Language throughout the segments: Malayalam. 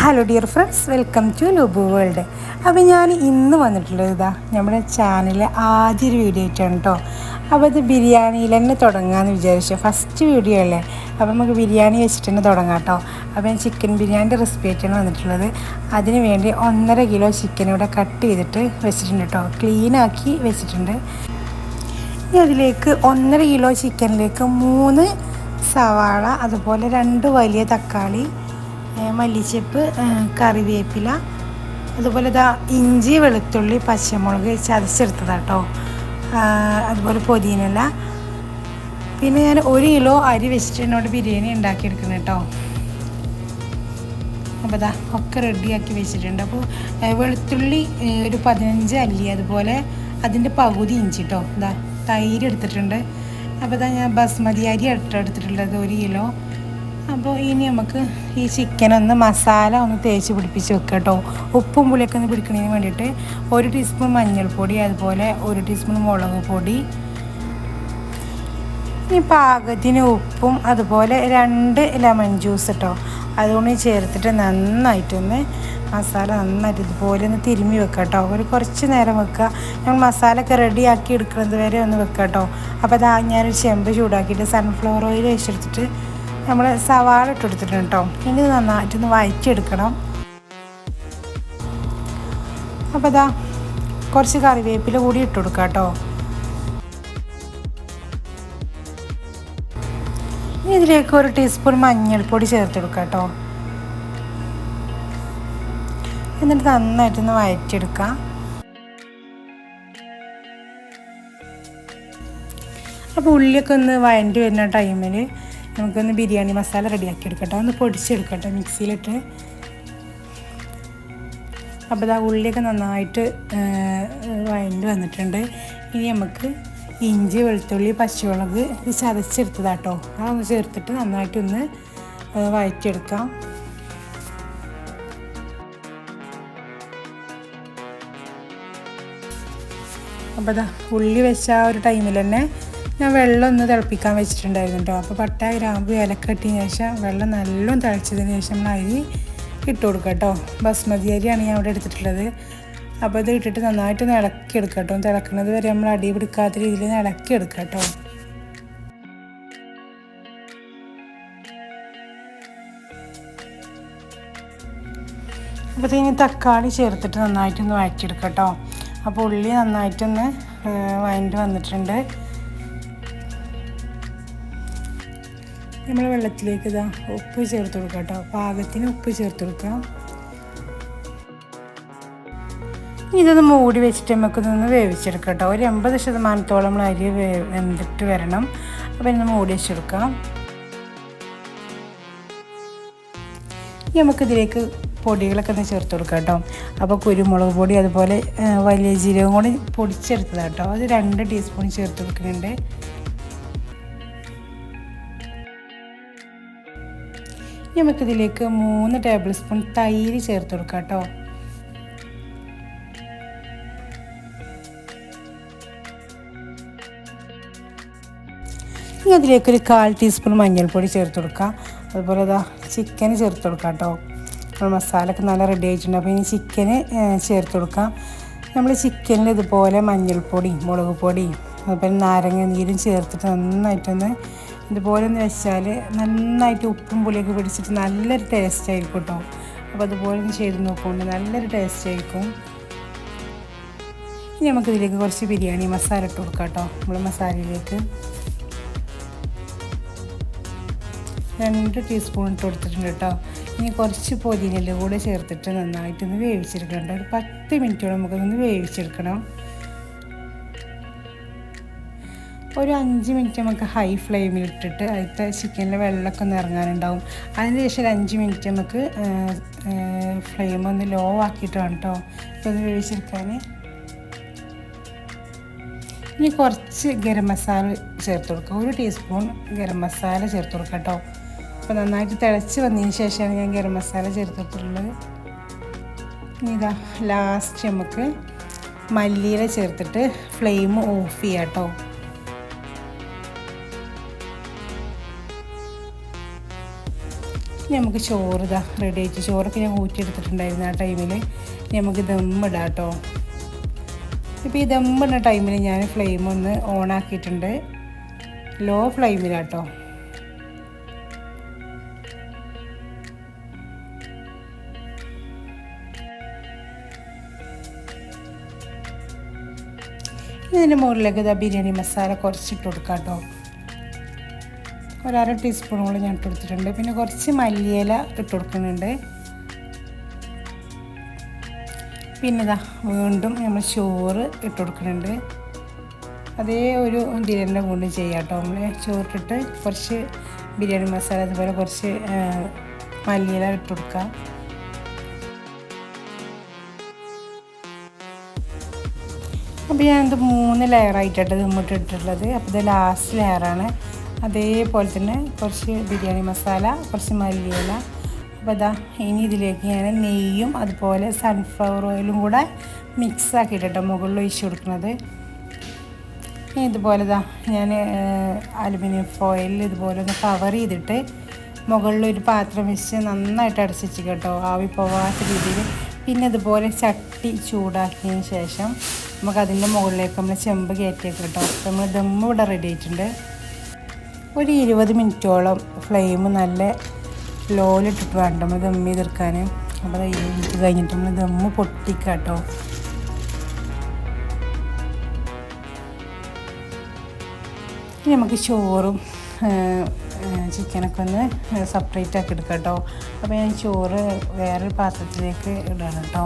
Hello dear friends, welcome to ലുബു വേൾഡ്. അപ്പോൾ ഞാൻ ഇന്ന് വന്നിട്ടുള്ളത് നമ്മുടെ ചാനലിലെ ആദ്യ ഒരു വീഡിയോ ആയിട്ടാണ് കേട്ടോ. അപ്പോൾ ഇത് ബിരിയാണിയിൽ തന്നെ തുടങ്ങാമെന്ന് വിചാരിച്ചു. ഫസ്റ്റ് വീഡിയോ അല്ലേ, അപ്പോൾ നമുക്ക് ബിരിയാണി വെച്ചിട്ട് തന്നെ തുടങ്ങാം കേട്ടോ. അപ്പോൾ ഞാൻ ചിക്കൻ ബിരിയാണിൻ്റെ റെസിപ്പി ആയിട്ടാണ് വന്നിട്ടുള്ളത്. അതിന് വേണ്ടി 1.5 കിലോ ചിക്കൻ ഇവിടെ കട്ട് ചെയ്തിട്ട് വെച്ചിട്ടുണ്ട് കേട്ടോ. ക്ലീനാക്കി വെച്ചിട്ടുണ്ട്. ഇനി അതിലേക്ക് 1.5 കിലോ ചിക്കനിലേക്ക് 3 സവാള, അതുപോലെ 2 വലിയ തക്കാളി, മല്ലിച്ചപ്പ്, കറിവേപ്പില, അതുപോലെ ഇഞ്ചി, വെളുത്തുള്ളി, പച്ചമുളക് ചതച്ചെടുത്തതാണ് കേട്ടോ. അതുപോലെ പുതിനയില. പിന്നെ ഞാൻ 1 കിലോ അരി വെച്ചിട്ട് എന്നോട് ബിരിയാണി ഉണ്ടാക്കിയെടുക്കണം കേട്ടോ. അപ്പോൾ ഒക്കെ റെഡിയാക്കി വെച്ചിട്ടുണ്ട്. അപ്പോൾ വെളുത്തുള്ളി ഒരു 15 അല്ലി, അതുപോലെ അതിൻ്റെ പകുതി ഇഞ്ചി കേട്ടോ. തൈര് എടുത്തിട്ടുണ്ട്. അപ്പോൾ ഞാൻ ബസ്മതി അരി എടുത്തിട്ടുള്ളത് 1 കിലോ. അപ്പോൾ ഇനി നമുക്ക് ഈ ചിക്കനൊന്ന് മസാല ഒന്ന് തേച്ച് പിടിപ്പിച്ച് വെക്കാം കേട്ടോ. ഉപ്പും പുളിയൊക്കെ ഒന്ന് പിടിക്കുന്നതിന് വേണ്ടിയിട്ട് 1 ടീസ്പൂൺ മഞ്ഞൾപ്പൊടി, അതുപോലെ 1 ടീസ്പൂൺ മുളക് പൊടി, ഇനി പാകത്തിന് ഉപ്പും, അതുപോലെ 2 ലെമൺ ജ്യൂസ് കേട്ടോ. അതുകൊണ്ട് ചേർത്തിട്ട് നന്നായിട്ടൊന്ന് മസാല നന്നായിട്ട് ഇതുപോലെ ഒന്ന് തിരുമ്മി വെക്കാം കേട്ടോ. കുറച്ച് നേരം വെക്കുക. ഞങ്ങൾ മസാല ഒക്കെ റെഡിയാക്കി എടുക്കുന്നത് വരെ ഒന്ന് വെക്കാം കേട്ടോ. അപ്പോൾ ഞാനൊരു ചെമ്പ് ചൂടാക്കിയിട്ട് സൺഫ്ലവർ ഓയിൽ വെച്ചെടുത്തിട്ട് നമ്മൾ സവാള ഇട്ടെടുത്തിട്ടുണ്ട് കേട്ടോ. ഇനി നന്നായിട്ടൊന്ന് വഴറ്റിയെടുക്കണം. അപ്പോൾ കുറച്ച് കറിവേപ്പില കൂടി ഇട്ട് കൊടുക്കാം കേട്ടോ. ഇനി ഇതിലേക്ക് 1 ടീസ്പൂൺ മഞ്ഞൾപ്പൊടി ചേർത്തെടുക്കാം കേട്ടോ. എന്നിട്ട് നന്നായിട്ടൊന്ന് വഴറ്റിയെടുക്കാം. അപ്പോൾ ഉള്ളിയൊക്കെ ഒന്ന് വഴണ്ടി വരുന്ന ടൈമിൽ നമുക്കൊന്ന് ബിരിയാണി മസാല റെഡിയാക്കി എടുക്കട്ടോ. ഒന്ന് പൊടിച്ചെടുക്കട്ടെ മിക്സിയിലിട്ട്. അപ്പോൾ ഉള്ളിയൊക്കെ നന്നായിട്ട് വഴണ്ടി വന്നിട്ടുണ്ട്. ഇനി നമുക്ക് ഇഞ്ചി, വെളുത്തുള്ളി, പച്ചമുളക് ഇത് ചതച്ചെടുത്തതാട്ടോ. അതൊന്ന് ചേർത്തിട്ട് നന്നായിട്ടൊന്ന് വഴറ്റിയെടുക്കാം. അപ്പോൾ ഉള്ളി വെച്ച ആ ഒരു ടൈമിൽ തന്നെ ഞാൻ വെള്ളം ഒന്ന് തിളപ്പിക്കാൻ വെച്ചിട്ടുണ്ടായിരുന്നു കേട്ടോ. അപ്പോൾ പട്ട, ഗ്രാമ്പു, ഏലക്ക ഇട്ടതിന് ശേഷം വെള്ളം നല്ലോണം തിളച്ചതിന് ശേഷം നമ്മൾ അരി ഇട്ട് കൊടുക്കുക കേട്ടോ. ബസ്മതി അരിയാണ് ഞാൻ അവിടെ എടുത്തിട്ടുള്ളത്. അപ്പോൾ ഇത് ഇട്ടിട്ട് നന്നായിട്ടൊന്ന് ഇളക്കിയെടുക്കുക കേട്ടോ. തിളക്കുന്നത് വരെ നമ്മൾ അടി പിടിക്കാത്ത രീതിയിൽ ഇളക്കിയെടുക്കുക കേട്ടോ. അപ്പോൾ ഇനി തക്കാളി ചേർത്തിട്ട് നന്നായിട്ടൊന്ന് വഴറ്റിയെടുക്കുക കേട്ടോ. അപ്പോൾ ഉള്ളി നന്നായിട്ടൊന്ന് വഴണ്ടി വന്നിട്ടുണ്ട്. നമ്മൾ വെള്ളത്തിലേക്ക് ഉപ്പ് ചേർത്ത് കൊടുക്കാം കേട്ടോ. പാകത്തിന് ഉപ്പ് ചേർത്ത് കൊടുക്കാം. ഇതൊന്ന് മൂടി വെച്ചിട്ട് നമുക്കൊന്ന് വേവിച്ചെടുക്കാം കേട്ടോ. ഒരു 80% നമ്മൾ അരി വെന്തിട്ട് വരണം. അപ്പോൾ ഇന്ന് മൂടി വെച്ചെടുക്കാം. ഇനി നമുക്കിതിലേക്ക് പൊടികളൊക്കെ ഒന്ന് ചേർത്ത് കൊടുക്കാം കേട്ടോ. അപ്പോൾ കുരുമുളക് പൊടി, അതുപോലെ വലിയ ജീരകം കൂടി പൊടിച്ചെടുത്തതാണ് കേട്ടോ. അത് 2 ടീസ്പൂൺ ചേർത്ത് കൊടുക്കുന്നുണ്ട്. നമുക്കിതിലേക്ക് 3 ടേബിൾ സ്പൂൺ തൈര് ചേർത്ത് കൊടുക്കാം കേട്ടോ. ഇനി അതിലേക്കൊരു 1/4 ടീസ്പൂൺ മഞ്ഞൾപ്പൊടി ചേർത്ത് കൊടുക്കാം. അതുപോലെ ചിക്കന് ചേർത്ത് കൊടുക്കാം കേട്ടോ. നമ്മൾ മസാലയൊക്കെ നല്ല റെഡി ആയിട്ടുണ്ട്. അപ്പോൾ ഇനി ചിക്കന് ചേർത്ത് കൊടുക്കാം. നമ്മൾ ചിക്കനിൽ ഇതുപോലെ മഞ്ഞൾപ്പൊടി, മുളക് പൊടി, അതുപോലെ നാരങ്ങ നീരും ചേർത്തിട്ട് നന്നായിട്ടൊന്ന് ഇതുപോലെ ഒന്ന് വെച്ചാൽ നന്നായിട്ട് ഉപ്പും പുളിയൊക്കെ പിടിച്ചിട്ട് നല്ലൊരു ടേസ്റ്റ് ആയിരിക്കും കേട്ടോ. അപ്പോൾ അതുപോലെ ഒന്ന് ചെയ്ത് നോക്കുകൊണ്ട് നല്ലൊരു ടേസ്റ്റ് ആയിരിക്കും. ഇനി നമുക്കിതിലേക്ക് കുറച്ച് ബിരിയാണി മസാല ഇട്ട് കൊടുക്കാം കേട്ടോ. നമ്മൾ മസാലയിലേക്ക് 2 ടീസ്പൂൺ ഇട്ട് കൊടുത്തിട്ടുണ്ട് കേട്ടോ. ഇനി കുറച്ച് പുതിനയില കൂടെ ചേർത്തിട്ട് നന്നായിട്ടൊന്ന് വേവിച്ചെടുക്കണം. ഒരു 10 മിനിറ്റോളം നമുക്കൊന്ന് വേവിച്ചെടുക്കണം. ഒരു 5 മിനിറ്റ് നമുക്ക് ഹൈ ഫ്ലെയിമിൽ ഇട്ടിട്ട് അതിലത്തെ ചിക്കനിലെ വെള്ളമൊക്കെ ഒന്ന് ഇറങ്ങാനുണ്ടാവും. അതിന് ശേഷം ഒരു 5 മിനിറ്റ് നമുക്ക് ഫ്ലെയിം ഒന്ന് ലോ ആക്കിയിട്ട് വേണം കേട്ടോ ഇതൊന്ന് വേവിച്ചെടുക്കാൻ. ഇനി കുറച്ച് ഗരം മസാല ചേർത്ത് കൊടുക്കുക. 1 ടീസ്പൂൺ ഗരം മസാല ചേർത്ത് കൊടുക്കുക കേട്ടോ. അപ്പോൾ നന്നായിട്ട് തിളച്ച് വന്നതിന് ശേഷമാണ് ഞാൻ ഗരം മസാല ചേർത്തിട്ടുള്ളത്. ഇനി ലാസ്റ്റ് നമുക്ക് മല്ലിയില ചേർത്തിട്ട് ഫ്ലെയിം ഓഫ് ചെയ്യാം കേട്ടോ. നമുക്ക് ചോറ് ഇതാ റെഡി ആയിട്ട് ചോറൊക്കെ ഞാൻ ഊറ്റിയെടുത്തിട്ടുണ്ടായിരുന്നു ആ ടൈമിൽ നമുക്ക് ദമ്മിടാം കേട്ടോ. ഇപ്പോൾ ഈ ദമ്മിടുന്ന ടൈമിൽ ഞാൻ ഫ്ലെയിം ഒന്ന് ഓണാക്കിയിട്ടുണ്ട്, ലോ ഫ്ലെയിമിലാട്ടോ. ഇതിൻ്റെ മുകളിലേക്ക് ഇതാ ബിരിയാണി മസാല കുറച്ചിട്ട് കൊടുക്കാം കേട്ടോ. ഒരര ടീസ്പൂണോളം ഞാൻ ഇട്ട് കൊടുത്തിട്ടുണ്ട്. പിന്നെ കുറച്ച് മല്ലിയില ഇട്ട് കൊടുക്കുന്നുണ്ട്. പിന്നെ ഇതാ വീണ്ടും നമ്മൾ ചോറ് ഇട്ട് കൊടുക്കുന്നുണ്ട്. അതേ ഒരു ബിരിയാണിൻ്റെ കൊണ്ടും ചെയ്യാം കേട്ടോ. നമ്മൾ ചോറിട്ടിട്ട് കുറച്ച് ബിരിയാണി മസാല അതുപോലെ കുറച്ച് മല്ലിയില ഇട്ട് കൊടുക്കാം. അപ്പോൾ ഞാനിത് 3 ലെയറായിട്ടാണ് ദമ്മിട്ടിട്ടുള്ളത്. അപ്പോൾ ഇത് ലാസ്റ്റ് ലെയറാണ്. അതേപോലെ തന്നെ കുറച്ച് ബിരിയാണി മസാല, കുറച്ച് മല്ലിയില. അപ്പോൾ ഇതാ ഇനി ഇതിലേക്ക് ഞാൻ നെയ്യും അതുപോലെ സൺഫ്ലവർ ഓയിലും കൂടെ മിക്സ് ആക്കിയിട്ടോ മുകളിൽ ഒഴിച്ച് കൊടുക്കുന്നത്. ഇനി ഇതുപോലെ ഇതാ ഞാൻ അലുമിനിയം ഫോയിലിൽ ഇതുപോലെ ഒന്ന് കവർ ചെയ്തിട്ട് മുകളിലൊരു പാത്രം വെച്ച് നന്നായിട്ട് അടച്ച് വെച്ച് കേട്ടോ, ആവി പോവാത്ത രീതിയിൽ. പിന്നെ ഇതുപോലെ ചട്ടി ചൂടാക്കിയതിന് ശേഷം നമുക്കതിൻ്റെ മുകളിലേക്ക് നമ്മൾ ചെമ്പ് കയറ്റിയേക്ക് കേട്ടോ. അപ്പോൾ നമ്മൾ ദമ്മ് ഇവിടെ റെഡി ആയിട്ടുണ്ട്. ഒരു 20 മിനിറ്റോളം ഫ്ലെയിം നല്ല ലോയിലിട്ടിട്ട് വേണ്ട നമ്മൾ ദമ്മ് ചെയ്തെടുക്കാൻ. അപ്പോൾ 20 മിനിറ്റ് കഴിഞ്ഞിട്ട് നമ്മൾ ദമ്മ് പൊട്ടിക്കാം കേട്ടോ. ഇനി നമുക്ക് ചോറും ചിക്കനൊക്കെ ഒന്ന് സെപ്പറേറ്റ് ആക്കി എടുക്കാം കേട്ടോ. അപ്പോൾ ഞാൻ ചോറ് വേറൊരു പാത്രത്തിലേക്ക് ഇടണം കേട്ടോ.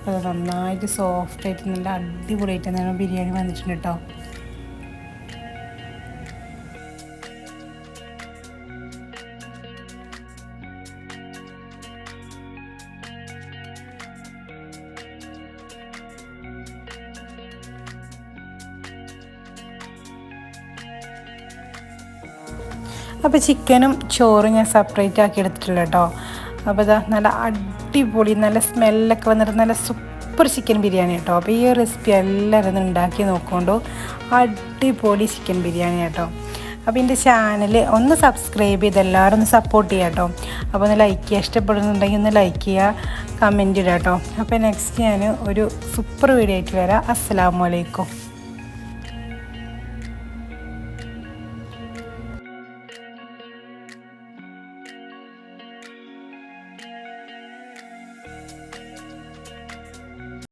അപ്പോൾ നന്നായിട്ട് സോഫ്റ്റായിട്ട് നല്ല അടിപൊളിയായിട്ട് തന്നെ ബിരിയാണി വന്നിട്ടുണ്ട് കേട്ടോ. അപ്പോൾ ചിക്കനും ചോറും ഞാൻ സെപ്പറേറ്റ് ആക്കി എടുത്തിട്ടില്ല കേട്ടോ. അപ്പോൾ ഇതാ നല്ല അടിപൊളി നല്ല സ്മെല്ലൊക്കെ വന്നിട്ട് നല്ല സൂപ്പർ ചിക്കൻ ബിരിയാണി കേട്ടോ. അപ്പോൾ ഈ റെസിപ്പി എല്ലാവരും ഉണ്ടാക്കി നോക്കുകൊണ്ടു, അടിപൊളി ചിക്കൻ ബിരിയാണി കേട്ടോ. അപ്പോൾ എൻ്റെ ചാനൽ ഒന്ന് സബ്സ്ക്രൈബ് ചെയ്ത് എല്ലാവരും ഒന്ന് സപ്പോർട്ട് ചെയ്യുക കേട്ടോ. അപ്പോൾ ഒന്ന് ലൈക്ക് ചെയ്യുക, ഇഷ്ടപ്പെടുന്നുണ്ടെങ്കിൽ ഒന്ന് ലൈക്ക് ചെയ്യുക, കമൻറ്റ് ഇടുക കേട്ടോ. അപ്പോൾ നെക്സ്റ്റ് ഞാൻ ഒരു സൂപ്പർ വീഡിയോ ആയിട്ട് വരാം. അസ്സലാമു അലൈക്കും.